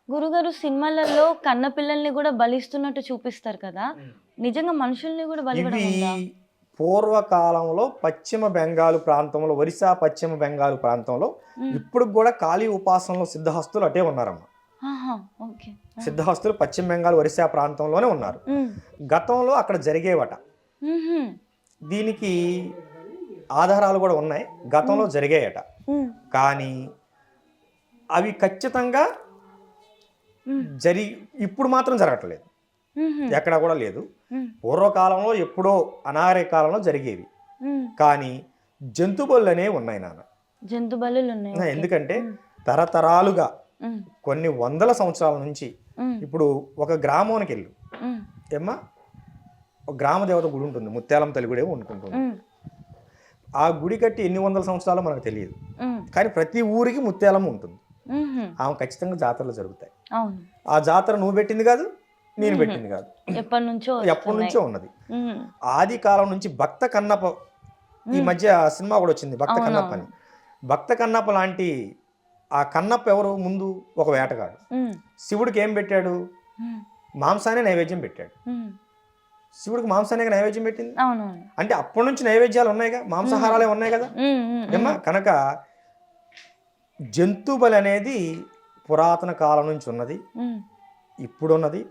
గురుగారు సినిమాలలో కన్న పిల్లల్ని కూడా బలిస్తున్నట్టు చూపిస్తారు కదా, నిజంగా మనుషుల్ని కూడా బలివ్వడం ఇవి ఉందా? పూర్వకాలంలో పశ్చిమ బెంగాల్ ప్రాంతంలో, ఒరిస్సా పశ్చిమ బెంగాల్ ప్రాంతంలో ఇప్పుడు కూడా కాళీ ఉపాసనలో సిద్ధహస్తులు అటే ఉన్నారమ్మ. ఆహా, ఓకే. సిద్ధహస్తులు పశ్చిమ బెంగాల్ ఒరిస్సా ప్రాంతంలోనే ఉన్నారు. గతంలో అక్కడ జరిగేవట. దీనికి ఆధారాలు కూడా ఉన్నాయి, గతంలో జరిగాయట. కానీ అవి ఖచ్చితంగా ఇప్పుడు మాత్రం జరగట్లేదు, ఎక్కడా కూడా లేదు. పూర్వకాలంలో ఎప్పుడో అనాగరిక కాలంలో జరిగేవి. కానీ జంతు బలులు అనేవి ఉన్నాయి నాన్న. జంతు బలులు ఉన్నాయి. ఎందుకంటే తరతరాలుగా కొన్ని వందల సంవత్సరాల నుంచి ఇప్పుడు ఒక గ్రామానికి వెళ్ళు ఏమ్మా, ఒక గ్రామ దేవత గుడి ఉంటుంది, ముత్యాలమ్మ తల్లి గుడి అనుకుంటుంది. ఆ గుడి కట్టి ఎన్ని వందల సంవత్సరాలు మనకు తెలియదు, కానీ ప్రతి ఊరికి ముత్యాలమ్మ ఉంటుంది. ఆమె ఖచ్చితంగా జాతరలు జరుగుతాయి. ఆ జాతర నువ్వు పెట్టింది కాదు, నేను పెట్టింది కాదు, ఎప్పటి నుంచో ఉన్నది. ఆది కాలం నుంచి భక్త కన్నప్ప, ఈ మధ్య సినిమా కూడా వచ్చింది భక్త కన్నప్ప అని. భక్త కన్నప్ప లాంటి ఆ కన్నప్ప ఎవరు? ముందు ఒక వేటగాడు. శివుడికి ఏం పెట్టాడు? మాంసాన్ని నైవేద్యం పెట్టాడు. శివుడికి మాంసాన్ని నైవేద్యం పెట్టింది అంటే అప్పటి నుంచి నైవేద్యాలు ఉన్నాయిగా, మాంసాహారాలే ఉన్నాయి కదా ఏమ్మా. కనుక జంతు బలి అనేది పురాతన కాలం నుంచి ఉన్నది, ఇప్పుడున్నది,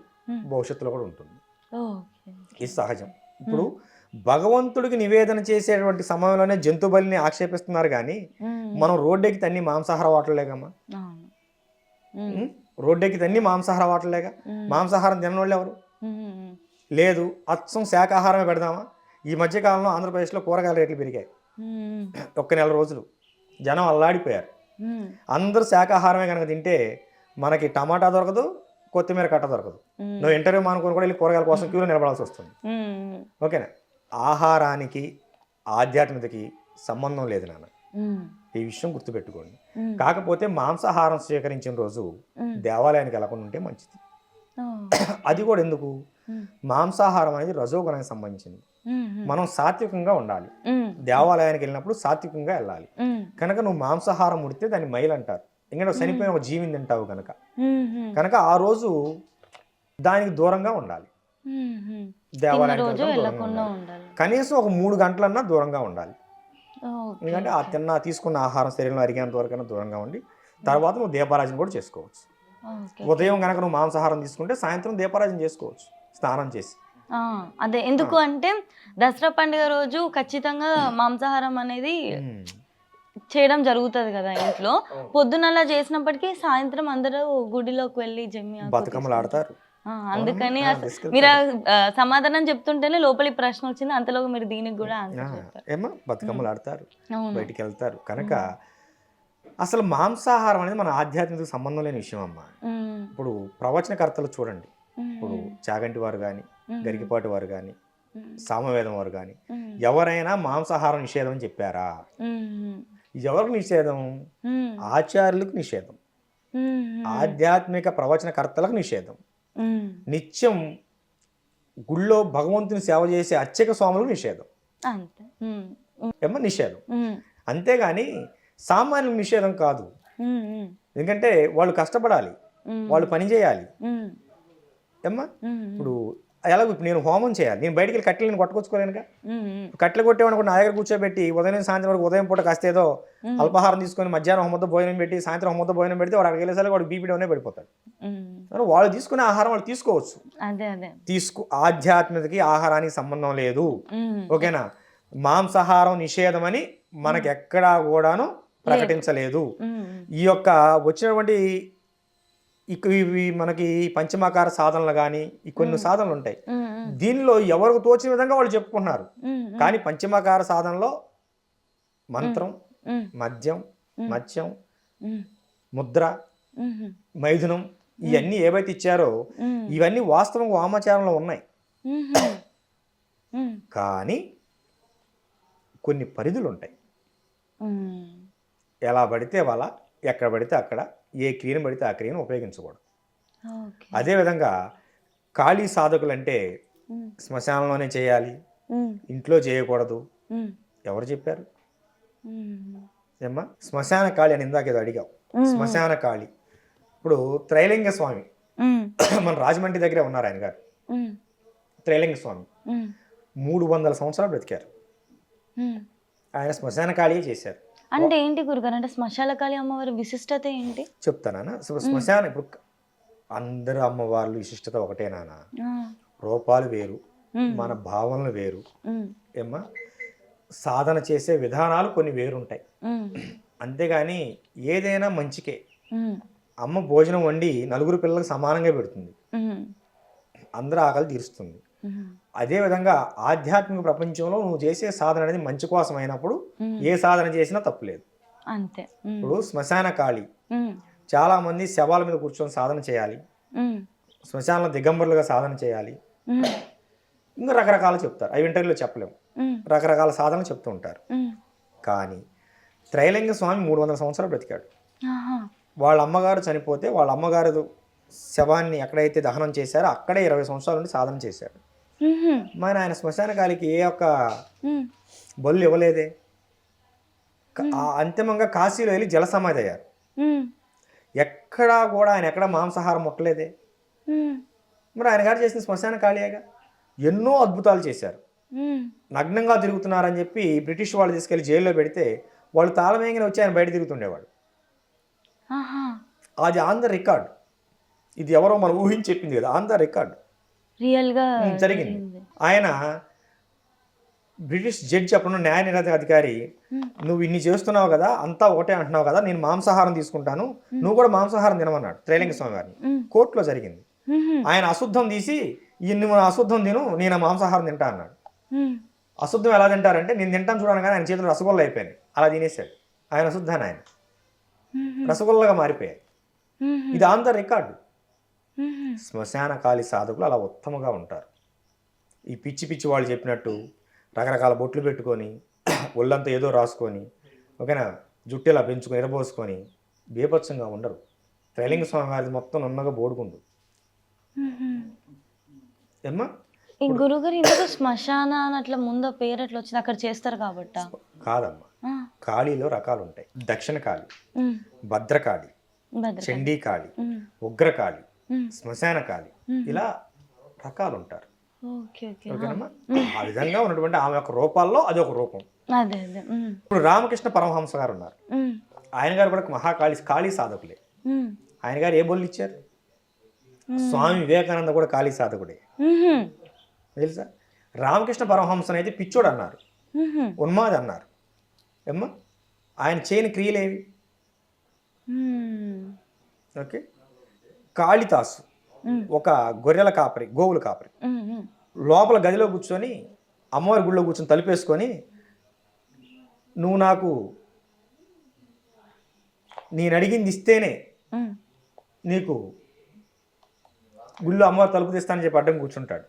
భవిష్యత్తులో కూడా ఉంటుంది. ఇది సహజం. ఇప్పుడు భగవంతుడికి నివేదన చేసేటువంటి సమయంలోనే జంతు బలిని ఆక్షేపిస్తున్నారు, కానీ మనం రోడ్డెక్కి తన్ని మాంసాహార వాటలేగమ్మా. రోడ్డెక్కి తన్ని మాంసాహార వాటలేగా. మాంసాహారం తినని వాళ్ళు ఎవరు లేదు, అచ్చం శాకాహారమే పెడదామా. ఈ మధ్యకాలంలో ఆంధ్రప్రదేశ్లో కూరగాయల రేట్లు పెరిగాయి. ఒక్క నెల రోజులు జనం అల్లాడిపోయారు. అందరూ శాకాహారమే కనుక తింటే మనకి టమాటా దొరకదు, కొత్తిమీర కట్ట దొరకదు. నువ్వు ఇంటర్వ్యూ మానుకొని కూడా వెళ్ళి కూరగాయల కోసం క్యూలో నిలబడాల్సి వస్తుంది. ఓకేనా? ఆహారానికి ఆధ్యాత్మికతకి సంబంధం లేదు నాన్న, ఈ విషయం గుర్తుపెట్టుకోండి. కాకపోతే మాంసాహారం స్వీకరించిన రోజు దేవాలయానికి వెళ్ళకుండా ఉంటే మంచిది. అది కూడా ఎందుకు? మాంసాహారం అనేది రజోగుణానికి సంబంధించింది. మనం సాత్వికంగా ఉండాలి, దేవాలయానికి వెళ్ళినప్పుడు సాత్వికంగా వెళ్ళాలి. కనుక నువ్వు మాంసాహారం ఉడితే దాన్ని మైలు అంటారు, ఎందుకంటే చనిపోయిన ఒక జీవిని తింటావు కనుక. కనుక ఆ రోజు దానికి దూరంగా ఉండాలి, దేవాలయానికి కనీసం ఒక 3 గంటలన్నా దూరంగా ఉండాలి. ఎందుకంటే ఆ తీసుకున్న ఆహారం శరీరంలో అరిగేంత వరకైనా దూరంగా ఉండి తర్వాత నువ్వు దీపారాజన కూడా చేసుకోవచ్చు. ఉదయం కనుక నువ్వు మాంసాహారం తీసుకుంటే సాయంత్రం దీపారాజన చేసుకోవచ్చు స్నానం చేసి. అదే ఎందుకు అంటే దసరా పండుగ రోజు ఖచ్చితంగా మాంసాహారం అనేది చేయడం జరుగుతుంది కదా ఇంట్లో. పొద్దునలా చేసినప్పటికీ సాయంత్రం అందరూ గుడిలోకి వెళ్ళి జమ్మి బతుకమ్మలు ఆడతారు. అందుకని మీరు సమాధానం చెప్తుంటేనే లోపలి ప్రశ్న వచ్చింది, అంతలో మీరు దీనికి కూడా ఏమో బతుకమ్మలు ఆడతారు, బయటికి వెళ్తారు. కనుక అసలు మాంసాహారం అనేది మన ఆధ్యాత్మిక సంబంధం లేని విషయం అమ్మ. ఇప్పుడు ప్రవచనకర్తలు చూడండి, ఇప్పుడు చాగంటి వారు కానీ, గరికిపాటి వారు కానీ, సామవేదం వారు కానీ ఎవరైనా మాంసాహారం నిషేధం అని చెప్పారా? ఎవరికి నిషేధం? ఆచార్యులకు నిషేధం, ఆధ్యాత్మిక ప్రవచనకర్తలకు నిషేధం. నిత్యం గుళ్ళో భగవంతుని సేవ చేసే అర్చక స్వాములకు నిషేధం, ఏమో నిషేధం. అంతేగాని సామాన్యులకు నిషేధం కాదు. ఎందుకంటే వాళ్ళు కష్టపడాలి, వాళ్ళు పని చేయాలి ఏమ్మా. ఇప్పుడు ఎలాగో ఇప్పుడు నేను హోమం చేయాలి, నేను బయటికి వెళ్ళి కట్టెలు నేను కొట్టుకొచ్చుకోలేనుగా. కట్టెలు కొట్టేవాడు నా దగ్గర కూర్చోబెట్టి ఉదయం సాయంత్రం వరకు, ఉదయం పూట కాస్త ఏదో అల్పాహారం తీసుకొని మధ్యాహ్నం హోమంతో భోజనం పెట్టి సాయంత్రం హోమంతో భోజనం పెడితే వాడు అక్కడికి వెళ్ళేసరికి వాడు బీపీ డౌనే పడిపోతాడు. వాళ్ళు తీసుకునే ఆహారం వాళ్ళు తీసుకోవచ్చు, ఆధ్యాత్మికతకి ఆహారానికి సంబంధం లేదు. ఓకేనా? మాంసాహారం నిషేధం అని మనకి ఎక్కడా కూడాను ప్రకటించలేదు. ఈ యొక్క వచ్చినటువంటి ఇవి మనకి పంచమాకార సాధనలు కానీ ఈ కొన్ని సాధనలు ఉంటాయి, దీనిలో ఎవరికి తోచిన విధంగా వాళ్ళు చెప్పుకుంటున్నారు. కానీ పంచమాకార సాధనలో మంత్రం, మద్యం, మత్స్యం, ముద్ర, మైథునం ఇవన్నీ ఏవైతే ఇచ్చారో ఇవన్నీ వాస్తవంగా వామాచారంలో ఉన్నాయి. కానీ కొన్ని పరిధులు ఉంటాయి. ఎలా పడితే అలా, ఎక్కడ పడితే అక్కడ, ఏ క్రియను పడితే ఆ క్రియను ఉపయోగించకూడదు. అదేవిధంగా ఖాళీ సాధకులు అంటే శ్మశానంలోనే చేయాలి, ఇంట్లో చేయకూడదు. ఎవరు చెప్పారు? ఏమ్మా శ్మశాన ఖాళీ అని ఇందాక ఏదో అడిగావు. శ్మశాన ఖాళీ ఇప్పుడు త్రైలింగ స్వామి ఉమ్, మన రాజమండ్రి దగ్గరే ఉన్నారు ఆయన గారు. ఉమ్, త్రైలింగ స్వామి ఉమ్, 300 సంవత్సరాలు బ్రతికారు. ఉమ్. ఆయన శ్మశాన ఖాళీ చేశారు. అంటే ఏంటి గురుగారు, అంటే శ్మశాలకాళి అమ్మవారి విశిష్టత ఏంటి? చెప్తానా? శ్మశానం ఇప్పుడు అందరు అమ్మవార్లు విశిష్టత ఒకటే నాన్న. ఆ, రూపాలు వేరు, ఉమ్, మన భావనలు వేరు. ఉమ్, ఏమ్మా, సాధన చేసే విధానాలు కొన్ని వేరుంటాయి. ఉమ్, అంతేగాని ఏదైనా మంచికే. ఉమ్, అమ్మ భోజనం వండి నలుగురు పిల్లలకు సమానంగా పెడుతుంది, ఉమ్, అందరూ ఆకలి తీరుస్తుంది. ఉమ్, అదేవిధంగా ఆధ్యాత్మిక ప్రపంచంలో నువ్వు చేసే సాధన అనేది మంచి కోసం అయినప్పుడు ఉమ్. ఏ సాధన చేసినా తప్పులేదు. అంతే. ఉమ్, ఇప్పుడు శ్మశాన ఖాళీ, ఉమ్, చాలామంది శవాల మీద కూర్చొని సాధన చేయాలి, ఉమ్, శ్మశానంలో దిగంబరులుగా సాధన చేయాలి, ఉమ్, ఇంకా రకరకాలు చెప్తారు. అవి ఇంటర్వ్యూలో చెప్పలేము. ఉమ్, రకరకాల సాధనలు చెప్తూ ఉంటారు. ఉమ్. కానీ త్రైలింగ స్వామి 300 సంవత్సరాలు బ్రతికాడు. ఆహా. వాళ్ళ అమ్మగారు చనిపోతే వాళ్ళ అమ్మగారు శవాన్ని ఎక్కడైతే దహనం చేశారో అక్కడే 20 సంవత్సరాల నుండి సాధన చేశాడు. ఉహుం, మరి ఆయన శ్మశాన కాలికి ఏ ఒక్క ఉమ్, బొల్లు ఇవ్వలేదే. అంతిమంగా కాశీలో వెళ్ళి జల సమాధి అయ్యారు. ఉమ్, ఎక్కడా కూడా ఆయన ఎక్కడ మాంసాహారం ముట్టలేదే. ఉమ్, మరి ఆయన గారు చేసిన శ్మశాన కాళీగా ఎన్నో అద్భుతాలు చేశారు. ఉమ్. నగ్నంగా తిరుగుతున్నారని చెప్పి బ్రిటిష్ వాళ్ళు తీసుకెళ్లి జైల్లో పెడితే వాళ్ళు తాళమేంగిన వచ్చి ఆయన బయట తిరుగుతుండేవాడు. ఆహా. అది ఆన్ ద రికార్డ్. ఇది ఎవరో మనం ఊహించి చెప్పింది కదా, ఆన్ ద రికార్డ్ రియల్ గా జరిగింది. ఆయన బ్రిటిష్ జడ్జి అప్పుడు న్యాయ నిరాధక అధికారి, నువ్వు ఇన్ని చేస్తున్నావు కదా, అంతా ఒకటే అంటున్నావు కదా, నేను మాంసాహారం తీసుకుంటాను, నువ్వు కూడా మాంసాహారం తినమన్నాడు త్రైలింగ స్వామి వారిని. కోర్టులో జరిగింది. ఉహుం, ఆయన అశుద్ధం తీసి నువ్వు అశుద్ధం తిను, నేను మాంసాహారం తింటా అన్నాడు. ఉమ్, అశుద్ధం ఎలా తింటారంటే, నేను తింటాను చూడాను కానీ ఆయన చేతులు రసగుల్లా అయిపోయాయి, అలా తినేసాడు. ఆయన అశుద్ధాన్ని ఆయన ఉహుం, రసగుల్లగా మారిపోయాయి. ఉహుం, ఇది ఆన్ ద రికార్డు. ఉహుం. శ్మశాన కాళీ సాధకులు అలా ఉత్తమంగా ఉంటారు. ఈ పిచ్చి పిచ్చి వాళ్ళు చెప్పినట్టు రకరకాల బొట్లు పెట్టుకొని ఒళ్ళంతా ఏదో రాసుకొని, ఓకేనా, జుట్టు ఇలా పెంచుకొని ఎరబోసుకొని బీభత్సంగా ఉండరు. త్రైలింగ స్వామి వారిది మొత్తం నున్నగా బోడుకుండు. ఉహుం. ఏమ్మా, ఈ గురుగారు ఇందుకు శ్మశాన అని అట్లా ముందు పేరు అట్లా వచ్చింది, అక్కడ చేస్తారు కాబట్ట? కాదమ్మా, కాళీలో రకాలు ఉంటాయి. దక్షిణ కాళీ, భద్రకాళి, చండీకాళి, ఉగ్రకాళి, శ్మశాన కాళి, ఇలా రకాలు ఉంటారు. ఓకేనమ్మా. ఆ విధంగా ఉన్నటువంటి ఆమె యొక్క రూపాల్లో అది ఒక రూపం. అదే అదే. ఇప్పుడు రామకృష్ణ పరమహంస గారు ఉన్నారు. ఆయన గారు కూడా కాళీ సాధకులే. ఆయన గారు ఏ బొల్లు ఇచ్చారు? స్వామి వివేకానంద కూడా కాళీ సాధకుడే, తెలుసా? రామకృష్ణ పరమహంసను అయితే పిచ్చోడు అన్నారు, ఉన్మాది అన్నారు. ఏమ్మా, ఆయన చేయని క్రియలేవి? ఓకే. కాళిదాసు ఒక గొర్రెల కాపరి, గోవుల కాపరి, లోపల గదిలో కూర్చొని అమ్మవారి గుడిలో కూర్చొని తలుపేసుకొని, నువ్వు నాకు నేను అడిగింది ఇస్తేనే నీకు గుళ్ళో అమ్మవారి తలుపు తీస్తానని చెప్పి అడ్డం కూర్చుంటాడు.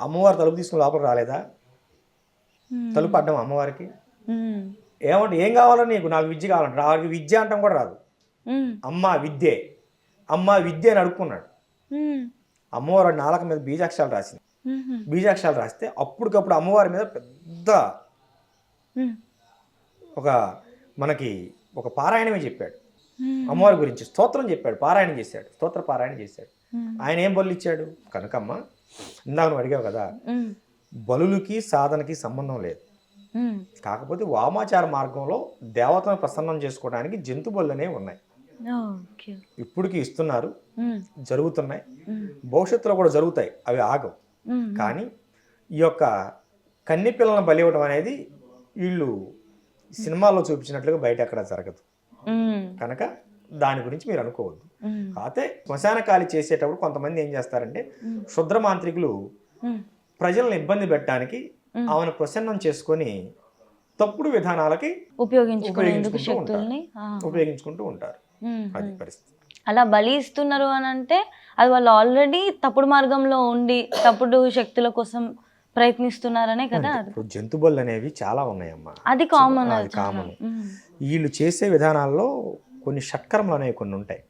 అమ్మవారు తలుపు తీసుకుని లోపల రాలేదా? తలుపు అడ్డం అమ్మవారికి. ఏమంటే ఏం కావాలో నీకు? నాకు విద్య కావాలంటే రావారికి విద్య అంటాం కూడా రాదు. అమ్మ విద్యే, అమ్మ విద్య అని అడుక్కున్నాడు. అమ్మవారి నాలుక మీద బీజాక్షరాలు రాసింది. బీజాక్షరాలు రాస్తే అప్పటికప్పుడు అమ్మవారి మీద పెద్ద ఒక మనకి ఒక పారాయణమే చెప్పాడు. అమ్మవారి గురించి స్తోత్రం చెప్పాడు, పారాయణం చేశాడు, స్తోత్ర పారాయణం చేశాడు. ఆయన ఏం బలు ఇచ్చాడు? కనకమ్మ, ఇందాక నువ్వు అడిగావు కదా, బలులకి సాధనకి సంబంధం లేదు. కాకపోతే వామాచార మార్గంలో దేవతను ప్రసన్నం చేసుకోవడానికి జంతు బళ్ళు అనేవి ఉన్నాయి. ఇప్పటికి ఇస్తున్నారు, జరుగుతున్నాయి, భవిష్యత్తులో కూడా జరుగుతాయి, అవి ఆగవు. కానీ ఈ యొక్క కన్ని పిల్లలను బలి ఇవ్వడం అనేది వీళ్ళు సినిమాల్లో చూపించినట్లుగా బయట ఎక్కడ జరగదు కనుక దాని గురించి మీరు అనుకోవద్దు. కాకపోతే శ్మశాన కాళీ చేసేటప్పుడు కొంతమంది ఏం చేస్తారంటే, క్షుద్ర మాంత్రికులు ప్రజలను ఇబ్బంది పెట్టడానికి ఆమెను ప్రసన్నం చేసుకొని తప్పుడు విధానాలకి ఉపయోగించుకుంటూ ఉంటారు. అది పరిస్థితి. అలా బలి ఇస్తున్నారు అని అంటే అది వాళ్ళు ఆల్రెడీ తప్పుడు మార్గంలో ఉండి తప్పుడు శక్తుల కోసం ప్రయత్నిస్తున్నారనే కదా. ఇప్పుడు జంతు బళ్ళు అనేవి చాలా ఉన్నాయమ్మా, అది కామన్. వీళ్ళు చేసే విధానాల్లో కొన్ని షట్కర్మలు అనేవి కొన్ని ఉంటాయి.